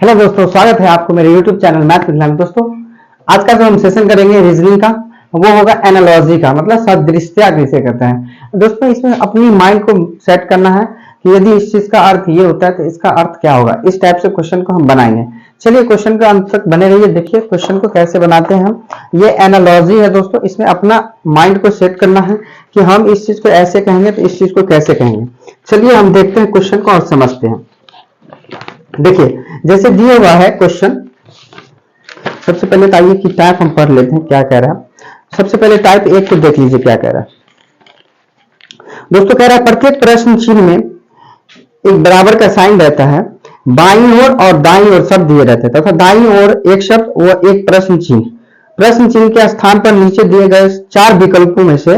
Hello दोस्तों, स्वागत है आपको मेरे YouTube चैनल मैथ विद में। दोस्तों आज का जो हम सेशन करेंगे रीजनिंग का वो होगा एनालॉजी का, मतलब सदृशता किसे कहते हैं। दोस्तों इसमें अपनी माइंड को सेट करना है कि यदि इस चीज का अर्थ ये होता है तो इसका अर्थ क्या होगा। इस टाइप से क्वेश्चन को हम बनाएंगे। चलिए क्वेश्चन के अंत तक बने रहिए। देखिए क्वेश्चन को कैसे बनाते हैं हम। ये एनालॉजी है दोस्तों, इसमें अपना माइंड को सेट करना है कि हम इस चीज को ऐसे कहेंगे तो इस चीज को कैसे कहेंगे। चलिए हम देखते हैं क्वेश्चन को और समझते हैं। देखिए जैसे दिया हुआ है क्वेश्चन, सबसे पहले तो आइए कि टाइप हम पढ़ लेते हैं क्या कह रहा है। सबसे पहले टाइप 1 को देख लीजिए क्या कह रहा है। दोस्तों कह रहा है प्रत्येक प्रश्न चिन्ह में एक बराबर का साइन रहता है, बाईं ओर और दाईं ओर शब्द दिए रहते हैं तथा दाईं ओर एक शब्द व एक प्रश्न चिन्ह। प्रश्न चिन्ह के स्थान पर नीचे दिए गए 4 विकल्पों में से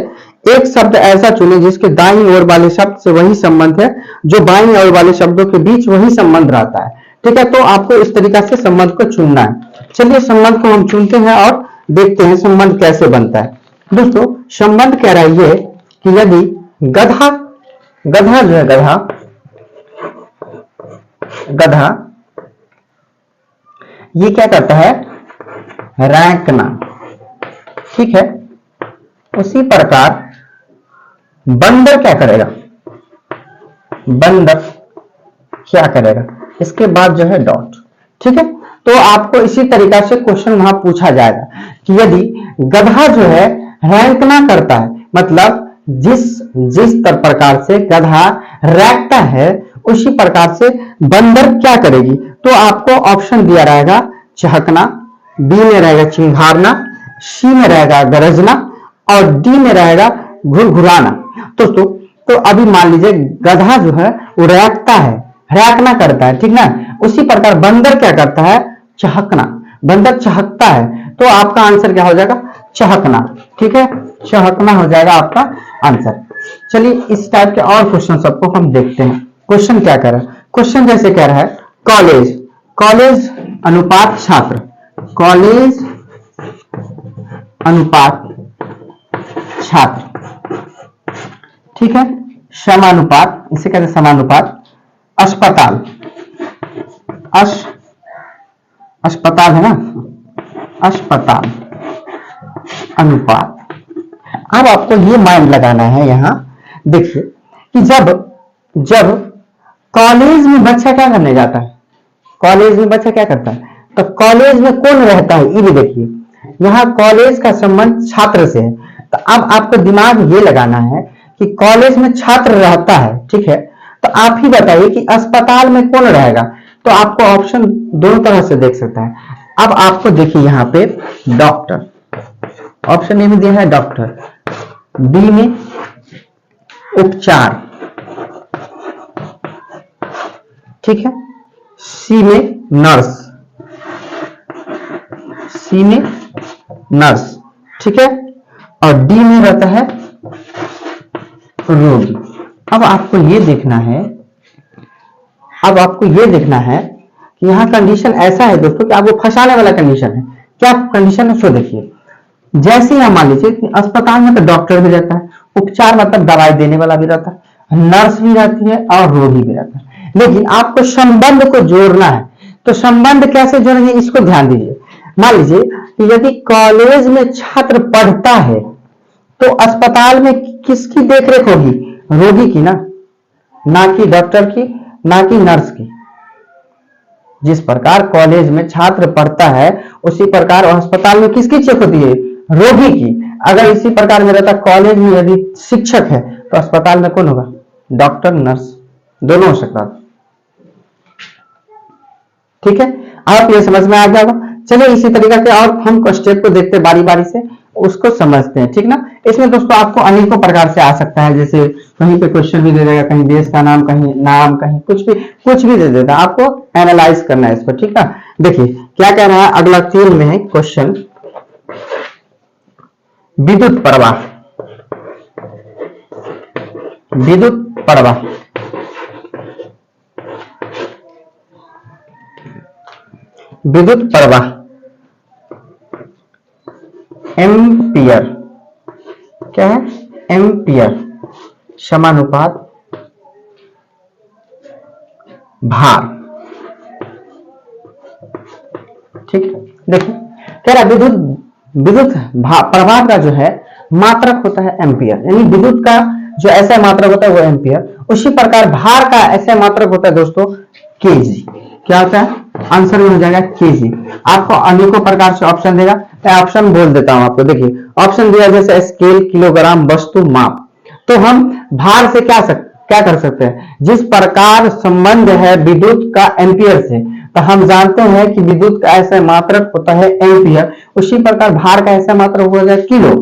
एक शब्द ऐसा चुने जिसके दाईं ओर वाले शब्द से वही संबंध है जो बाईं ओर वाले शब्दों के बीच वही संबंध रहता है। ठीक है, तो आपको इस तरीका से संबंध को चुनना है। चलिए संबंध को हम चुनते हैं और देखते हैं संबंध कैसे बनता है। दोस्तों संबंध कह रहा है ये कि यदि गधा गधा जो है गधा ये क्या करता है, रैंकना। ठीक है, उसी प्रकार बंदर क्या करेगा, बंदर क्या करेगा, इसके बाद जो है डॉट। ठीक है, तो आपको इसी तरीका से क्वेश्चन वहां पूछा जाएगा कि यदि गधा जो है रैंकना करता है, मतलब जिस प्रकार से गधा रैंकता है उसी प्रकार से बंदर क्या करेगी। तो आपको ऑप्शन दिया रहेगा चहकना, बी में रहेगा चिंघारना, सी में रहेगा गरजना और डी में रहेगा घुरघुराना। दोस्तों तो अभी मान लीजिए गधा जो है वो रैंकता है, रैंकना करता है, ठीक ना। उसी प्रकार बंदर क्या करता है, चहकना। बंदर चहकता है तो आपका आंसर क्या हो जाएगा, चहकना। ठीक है, चहकना हो जाएगा आपका आंसर। चलिए इस टाइप के और क्वेश्चन सबको हम देखते हैं। क्वेश्चन क्या कह रहा है, क्वेश्चन जैसे कह रहा है कॉलेज अनुपात छात्र, कॉलेज अनुपात छात्र। ठीक है, समानुपात, इसे कहते हैं समानुपात। अस्पताल, अस्पताल है ना, अस्पताल अनुपात। अब आपको ये माइंड लगाना है यहां। देखिए कि जब कॉलेज में बच्चा क्या करने जाता है, कॉलेज में बच्चा क्या करता है, तो कॉलेज में कौन रहता है, ये भी देखिए यहाँ कॉलेज का संबंध छात्र से है। तो अब आपको दिमाग ये लगाना है कि कॉलेज में छात्र रहता है। ठीक है, तो आप ही बताइए कि अस्पताल में कौन रहेगा। तो आपको ऑप्शन दोनों तरह से देख सकता है। अब आपको देखिए यहाँ पे डॉक्टर, ऑप्शन ए में दिया है डॉक्टर, बी में उपचार, ठीक है, सी में नर्स, सी में नर्स, ठीक है, और डी में रहता है रोगी। अब आपको ये देखना है, अब आपको ये देखना है कि यहाँ कंडीशन ऐसा है दोस्तों कि आपको फंसाने वाला कंडीशन है। क्या कंडीशन है सो देखिए। जैसे यहाँ मान लीजिए कि अस्पताल में तो डॉक्टर भी रहता है, उपचार मतलब दवाई देने वाला भी रहता है, नर्स भी रहती है और रोगी भी रहता है, लेकिन आपको संबंध को जोड़ना है। तो संबंध कैसे जोड़ेंगे इसको ध्यान दीजिए। मान लीजिए कि यदि कॉलेज में छात्र पढ़ता है तो अस्पताल में किसकी देखरेख होगी, रोगी की ना कि डॉक्टर की, ना कि नर्स की। जिस प्रकार कॉलेज में छात्र पढ़ता है उसी प्रकार अस्पताल में किसकी चेक होती है, रोगी की। अगर इसी प्रकार में रहता कॉलेज में यदि शिक्षक है तो अस्पताल में कौन होगा, डॉक्टर नर्स, दोनों हो सकता है। ठीक है, आप ये समझ में आ गया होगा। चलिए इसी तरीके के और हम स्टेप को देखते हैं बारी बारी से, उसको समझते हैं। ठीक ना, इसमें दोस्तों आपको अनेकों प्रकार से आ सकता है। जैसे कहीं पे क्वेश्चन भी दे देगा, कहीं देश का नाम, कहीं नाम, कहीं कुछ भी दे देता है, आपको एनालाइज करना है इसको। ठीक है, देखिए क्या कह रहा है अगला 3 में है क्वेश्चन, विद्युत प्रवाह, विद्युत प्रवाह, विद्युत प्रवाह एम्पियर, क्या है, एम्पियर समानुपात भार। ठीक, देखिए कह रहा विद्युत विद्युत प्रवाह का जो है मात्रक होता है एम्पियर, यानी विद्युत का जो ऐसा मात्रक होता है वो एम्पियर। उसी प्रकार भार का ऐसा मात्रक होता है दोस्तों केजी। क्या होता है? आंसर में हो जाएगा केजी। आपको अनेकों प्रकार से ऑप्शन देगा, मैं ऑप्शन बोल देता हूं आपको। देखिए ऑप्शन दिया जैसे स्केल, किलोग्राम, वस्तु, माप। तो हम भार से क्या कर सकते हैं? जिस प्रकार संबंध है विद्युत का एम्पियर से, तो हम जानते हैं कि विद्युत का ऐसा मात्रक होता है एम्पियर, उसी प्रकार भार का ऐसा मात्रक हो जाए किलो।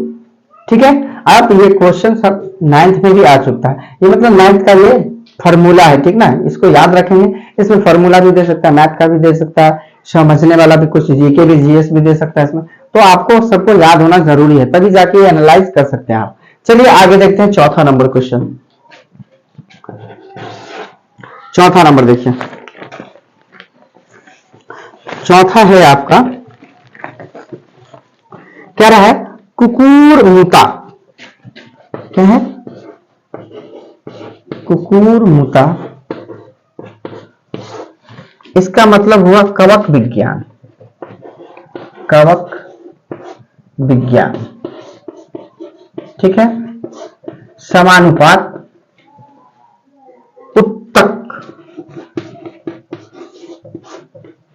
ठीक है, अब ये क्वेश्चन सब 9th में भी आ चुका है, ये मतलब 9th का ये फॉर्मूला है, ठीक ना, इसको याद रखेंगे। इसमें फॉर्मूला भी दे सकता है, मैथ का भी दे सकता है, समझने वाला भी कुछ जीके भी, जीएस भी दे सकता है इसमें। तो आपको सबको याद होना जरूरी है, तभी जाके एनालाइज कर सकते हैं आप। चलिए आगे देखते हैं चौथा नंबर क्वेश्चन। चौथा नंबर देखिए, चौथा है आपका, क्या रहा है? कुकुरमुता। क्या है? कुकुरमुता, इसका मतलब हुआ कवक विज्ञान। कवक विज्ञान, ठीक है। समानुपात, उत्तक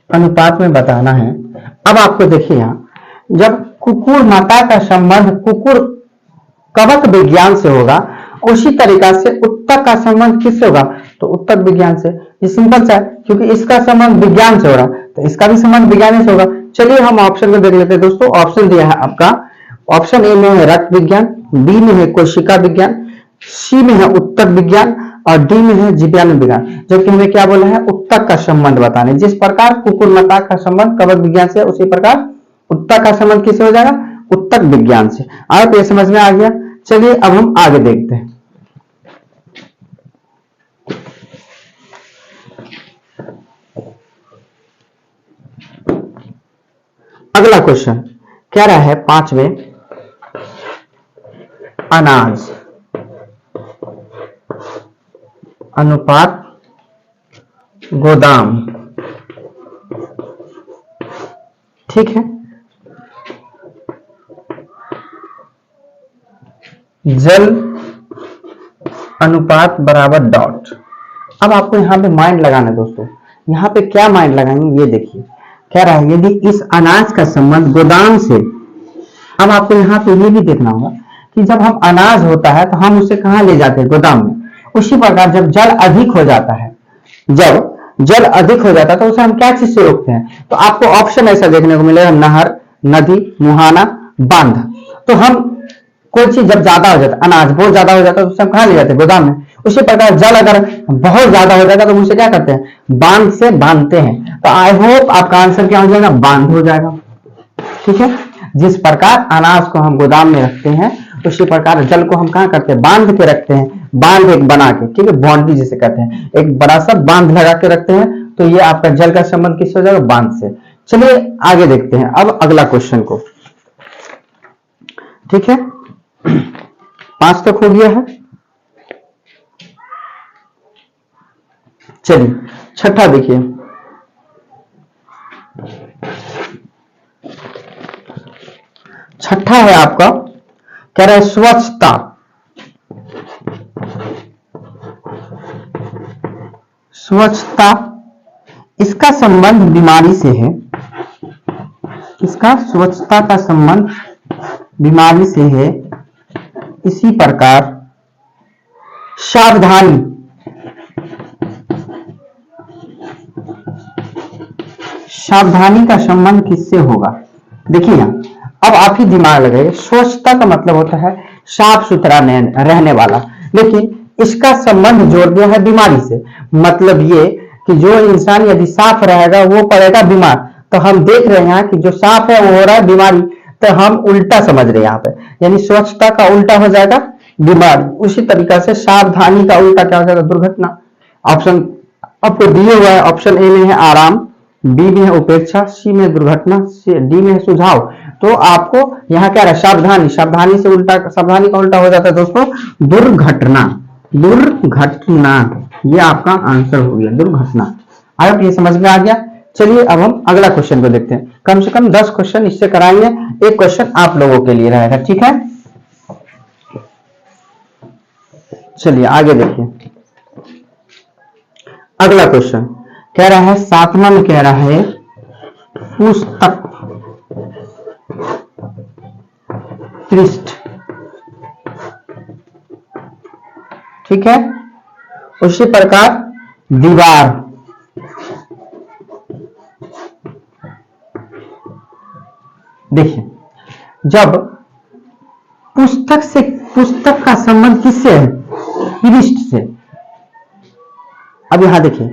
अनुपात में बताना है। अब आपको देखिए यहां, जब कुकुर माता का संबंध कुकुर कवक विज्ञान से होगा, उसी तरीका से उत्तक का संबंध किससे होगा? तो उत्तक विज्ञान से। ये सिंपल सा है, क्योंकि इसका संबंध विज्ञान से हो रहा तो इसका भी संबंध विज्ञान से होगा। चलिए हम ऑप्शन को देख लेते हैं दोस्तों। ऑप्शन दिया है आपका, ऑप्शन ए में है रक्त विज्ञान, बी में है कोशिका विज्ञान, सी में है उत्तक विज्ञान और डी में है जीवाणु विज्ञान। जबकि हमें क्या बोला है? उत्तक का संबंध बताने। जिस प्रकार कुकुरमुता का संबंध कवक विज्ञान से, उसी प्रकार उत्तक का संबंध किससे हो जाएगा? उत्तक विज्ञान से। आप ये समझ में आ गया। चलिए अब हम आगे देखते हैं। अगला क्वेश्चन क्या रहा है? 5वें, अनाज अनुपात गोदाम। ठीक है, जल अनुपात बराबर डॉट। अब आपको यहां पे माइंड लगाना है दोस्तों। यहां पे क्या माइंड लगाएंगे, ये देखिए। कह रहा है यदि इस अनाज का संबंध गोदाम से, अब आपको यहाँ पे ये भी देखना होगा कि जब हम अनाज होता है तो हम उसे कहाँ ले जाते हैं? गोदाम में। उसी प्रकार जब जल अधिक हो जाता है, जब जल अधिक हो जाता है तो उसे हम क्या चीज से रोकते हैं? तो आपको ऑप्शन ऐसा देखने को मिलेगा, नहर, नदी, मुहाना, बांध। तो हम कोई चीज जब ज्यादा हो जाता है, अनाज बहुत ज्यादा हो जाता है तो उसे हम कहाँ ले जाते हैं? गोदाम में। उसी प्रकार जल अगर बहुत ज्यादा हो जाएगा तो उसे क्या करते हैं? बांध से बांधते हैं। तो आई होप आपका आंसर क्या हो जाएगा? बांध हो जाएगा। ठीक है, जिस प्रकार अनाज को हम गोदाम में रखते हैं, उसी प्रकार जल को हम कहाँ करते हैं? बांध के रखते हैं। बांध एक बना के, ठीक है, बाउंड्री जिसे कहते हैं, एक बड़ा सा बांध लगा के रखते हैं। तो ये आपका जल का संबंध किससे हो जाएगा? बांध से। चलिए आगे देखते हैं अब अगला क्वेश्चन को। ठीक है, 5 तक हो गया है। चलिए छठा देखिए, छठा है आपका, कह रहा है स्वच्छता। स्वच्छता, इसका संबंध बीमारी से है। इसका स्वच्छता का संबंध बीमारी से है। इसी प्रकार सावधानी, सावधानी का संबंध किससे होगा? देखिए यहां, अब आप ही दिमाग लगाइए। स्वच्छता का मतलब होता है साफ सुथरा रहने वाला, लेकिन इसका संबंध जोड़ दिया है बीमारी से। मतलब ये कि जो इंसान यदि साफ रहेगा वो पड़ेगा बीमार। तो हम देख रहे हैं कि जो साफ है वो हो रहा है बीमारी, तो हम उल्टा समझ रहे हैं यहाँ पे, यानी स्वच्छता का उल्टा हो जाएगा बीमारी। उसी तरीका से सावधानी का उल्टा क्या हो जाएगा? दुर्घटना। ऑप्शन आपको दिए हुआ है, ऑप्शन ए में है आराम, बी में है उपेक्षा, सी में दुर्घटना, डी में है सुझाव। तो आपको यहाँ क्या है? सावधानी। सावधानी से उल्टा, सावधानी का उल्टा हो जाता है दोस्तों दुर्घटना। दुर्घटना, ये आपका आंसर हो गया, दुर्घटना। आप ये समझ में आ गया। चलिए अब हम अगला क्वेश्चन को देखते हैं। कम से कम 10 क्वेश्चन इससे कराएंगे, एक क्वेश्चन आप लोगों के लिए रहेगा, ठीक है। चलिए आगे देखिए, अगला क्वेश्चन कह रहा है 7वां में कह रहा है पुस्तक पृष्ठ, ठीक है। उसी प्रकार दीवार, देखिए जब पुस्तक का संबंध किससे है, पृष्ठ से। अब यहां देखिए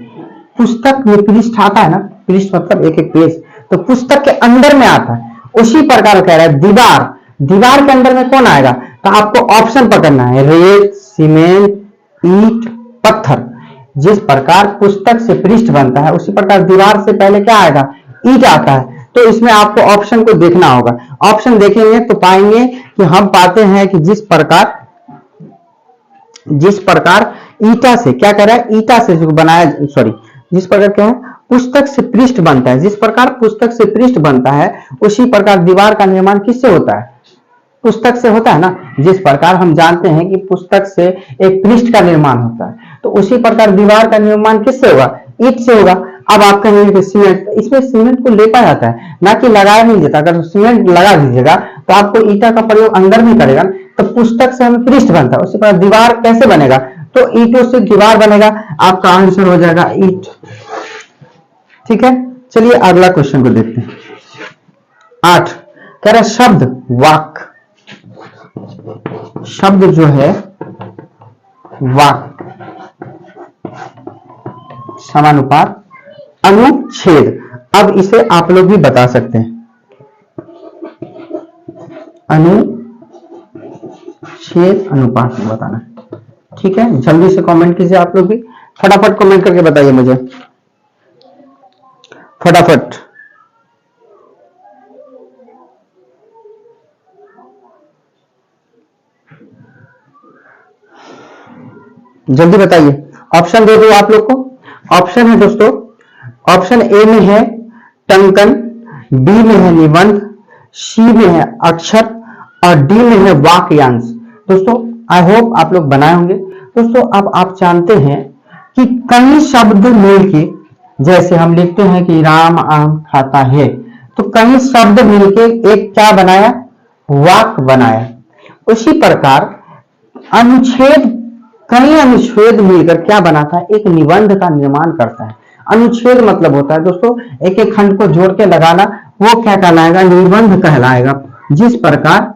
पुस्तक में पृष्ठ आता है ना, पृष्ठ मतलब एक एक पेज, तो पुस्तक के अंदर में आता है। उसी प्रकार कह रहा है दीवार, दीवार के अंदर में कौन आएगा, तो आपको ऑप्शन पकड़ना है, रेत, सीमेंट, ईंट, पत्थर। जिस प्रकार पुस्तक से पृष्ठ बनता है उसी प्रकार दीवार से पहले क्या आएगा, ईंट आता है। तो इसमें आपको ऑप्शन को देखना होगा। ऑप्शन देखेंगे तो पाएंगे कि हम पाते हैं कि जिस प्रकार ईटा से क्या कर रहा है, ईटा से जो बनाया, सॉरी, जिस प्रकार क्या है, पुस्तक से पृष्ठ बनता है, जिस प्रकार पुस्तक से पृष्ठ बनता है उसी प्रकार दीवार का निर्माण किससे होता है, पुस्तक से होता है ना। जिस प्रकार हम जानते हैं कि पुस्तक से एक पृष्ठ का निर्माण होता है, तो उसी प्रकार दीवार का निर्माण किससे होगा, ईंट से होगा। अब आप कहेंगे कि सीमेंट, इसमें सीमेंट को लेपा जाता है ना कि लगाया नहीं जाता। अगर सीमेंट लगा दीजिएगा तो आपको ईटा का प्रयोग अंदर भी करेगा, तो पुस्तक से हमें पृष्ठ बनता है, उसी प्रकार दीवार कैसे बनेगा, तो ईंटों से दीवार बनेगा। आपका आंसर हो जाएगा ईंट, ठीक है। चलिए अगला क्वेश्चन को देखते हैं। 8 कह रहा है शब्द वाक, शब्द जो है वाक समानुपात अनुच्छेद। अब इसे आप लोग भी बता सकते हैं, अनुच्छेद अनुपात में बताना है, ठीक है। जल्दी से कमेंट कीजिए, आप लोग भी फटाफट कमेंट करके बताइए मुझे, फटाफट। जल्दी बताइए। ऑप्शन दे दो आप लोग को। ऑप्शन है दोस्तों, ऑप्शन ए में है टंकन, बी में है निबंध, सी में है अक्षर और डी में है वाक्यांश। दोस्तों आई होप आप लोग बनाए होंगे। दोस्तों अब आप जानते हैं कि कई शब्द मिलके, जैसे हम लिखते हैं कि राम आम खाता है, तो कई शब्द मिलके एक क्या बनाया, वाक बनाया। उसी प्रकार अनुच्छेद, कई अनुच्छेद मिलकर क्या बनाता है, एक निबंध का निर्माण करता है। अनुच्छेद मतलब होता है दोस्तों एक एक खंड को जोड़ के लगाना, वो क्या कहलाएगा, निबंध कहलाएगा। जिस प्रकार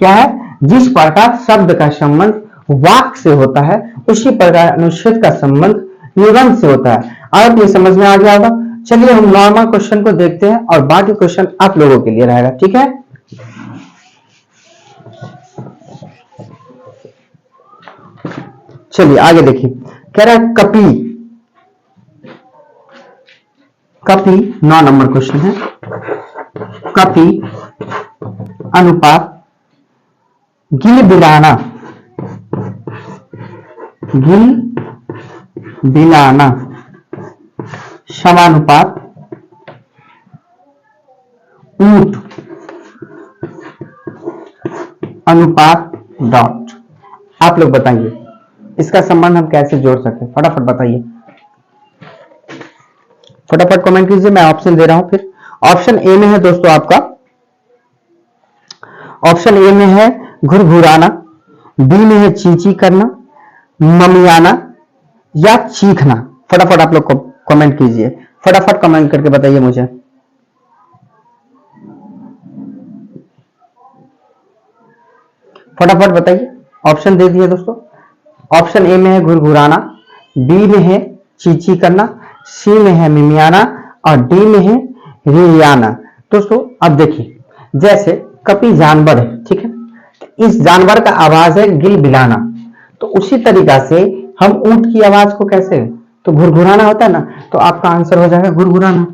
क्या है, जिस प्रकार शब्द का संबंध वाक से होता है उसी प्रकार अनुच्छेद का संबंध निबंध से होता है। अब ये समझ में आ गया होगा। चलिए हम नॉर्मल क्वेश्चन को देखते हैं और बाकी क्वेश्चन आप लोगों के लिए रहेगा, ठीक है। चलिए आगे देखिए, कह रहा है कपी, कपी 9 नंबर क्वेश्चन है। कपी अनुपात गिल बिलाना, गिल बिलाना समानुपात ऊंट अनुपात डॉट। आप लोग बताइए इसका संबंध हम कैसे जोड़ सकते हैं, फटाफट बताइए, फटाफट कमेंट कीजिए। मैं ऑप्शन दे रहा हूं फिर। ऑप्शन ए में है दोस्तों आपका, ऑप्शन ए में है घुरघुराना, बी में है चींची करना, ममियाना या चीखना। फटाफट आप लोग कमेंट कीजिए, फटाफट कमेंट करके बताइए मुझे। फटाफट बताइए, ऑप्शन दे दिए दोस्तों। ऑप्शन ए में है घुरघुराना, बी में है चींची करना, सी में है मिमियाना और डी में है रियाना। दोस्तों अब देखिए, जैसे कपी जानवर है, ठीक है, इस जानवर का आवाज है गिल बिलाना, तो उसी तरीका से हम ऊंट की आवाज को कैसे, तो घुरघुराना होता है ना, तो आपका आंसर हो जाएगा घुरघुराना,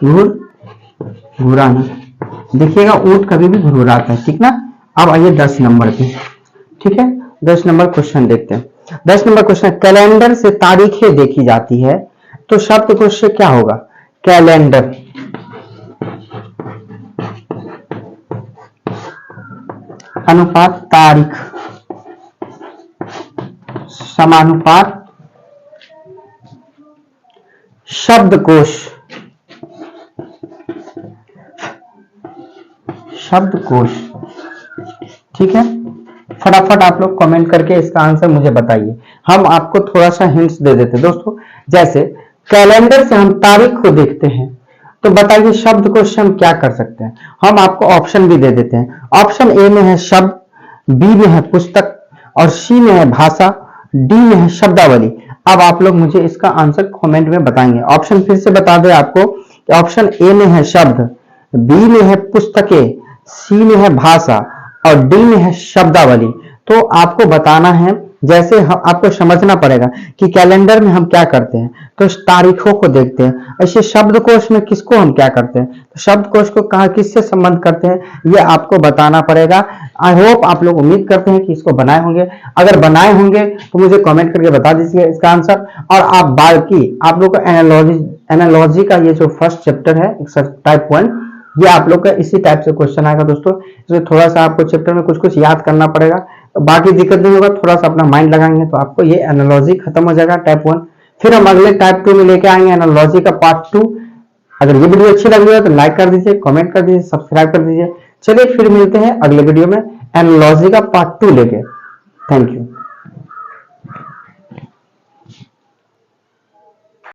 घुरघुराना। देखिएगा ऊंट कभी भी घुरघुराता है, ठीक ना। अब आइए 10 नंबर पे, ठीक है, 10 नंबर क्वेश्चन देखते हैं। 10 नंबर क्वेश्चन, कैलेंडर से तारीखें देखी जाती है, तो शब्दकोश से क्या होगा? कैलेंडर अनुपात तारीख समानुपात शब्दकोश। शब्दकोश, ठीक है। फटाफट आप लोग कमेंट करके इसका आंसर मुझे बताइए। हम आपको थोड़ा सा हिंट्स दे देते हैं दोस्तों। जैसे कैलेंडर से हम तारीख को देखते हैं, तो बताइए शब्दकोश से हम क्या कर सकते हैं? हम आपको ऑप्शन भी दे देते हैं। ऑप्शन ए में है शब्द, बी में है पुस्तक, और सी में है भाषा, डी में है शब्दावली। अब आप लोग मुझे इसका आंसर कमेंट में बताएंगे। ऑप्शन फिर से बता दें आपको, ऑप्शन ए में है शब्द, बी में है पुस्तकें, सी में है भाषा, और डी में है शब्दावली। तो आपको बताना है, जैसे आपको समझना पड़ेगा कि कैलेंडर में हम क्या करते हैं, तो तारीखों को देखते हैं। ऐसे शब्दकोश में किसको हम क्या करते हैं, तो शब्दकोश को कहा किससे संबंध करते हैं, ये आपको बताना पड़ेगा। आई होप आप लोग उम्मीद करते हैं कि इसको बनाए होंगे। अगर बनाए होंगे तो मुझे कमेंट करके बता दीजिए इसका आंसर। और आप बाकी आप लोग को एनालॉजी का ये जो फर्स्ट चैप्टर है टाइप 1, ये आप लोग का इसी टाइप से क्वेश्चन आएगा दोस्तों। इसमें थोड़ा सा आपको चैप्टर में कुछ कुछ याद करना पड़ेगा, तो बाकी दिक्कत नहीं होगा। थोड़ा सा अपना माइंड लगाएंगे तो आपको ये एनालॉजी खत्म हो जाएगा टाइप 1। फिर हम अगले टाइप 2 में लेके आएंगे एनालॉजी का पार्ट 2। अगर ये वीडियो अच्छी लग रही है तो लाइक कर दीजिए, कमेंट कर दीजिए, सब्सक्राइब कर दीजिए। चलिए फिर मिलते हैं अगले वीडियो में एनालॉजी का पार्ट 2 लेके। Thank you.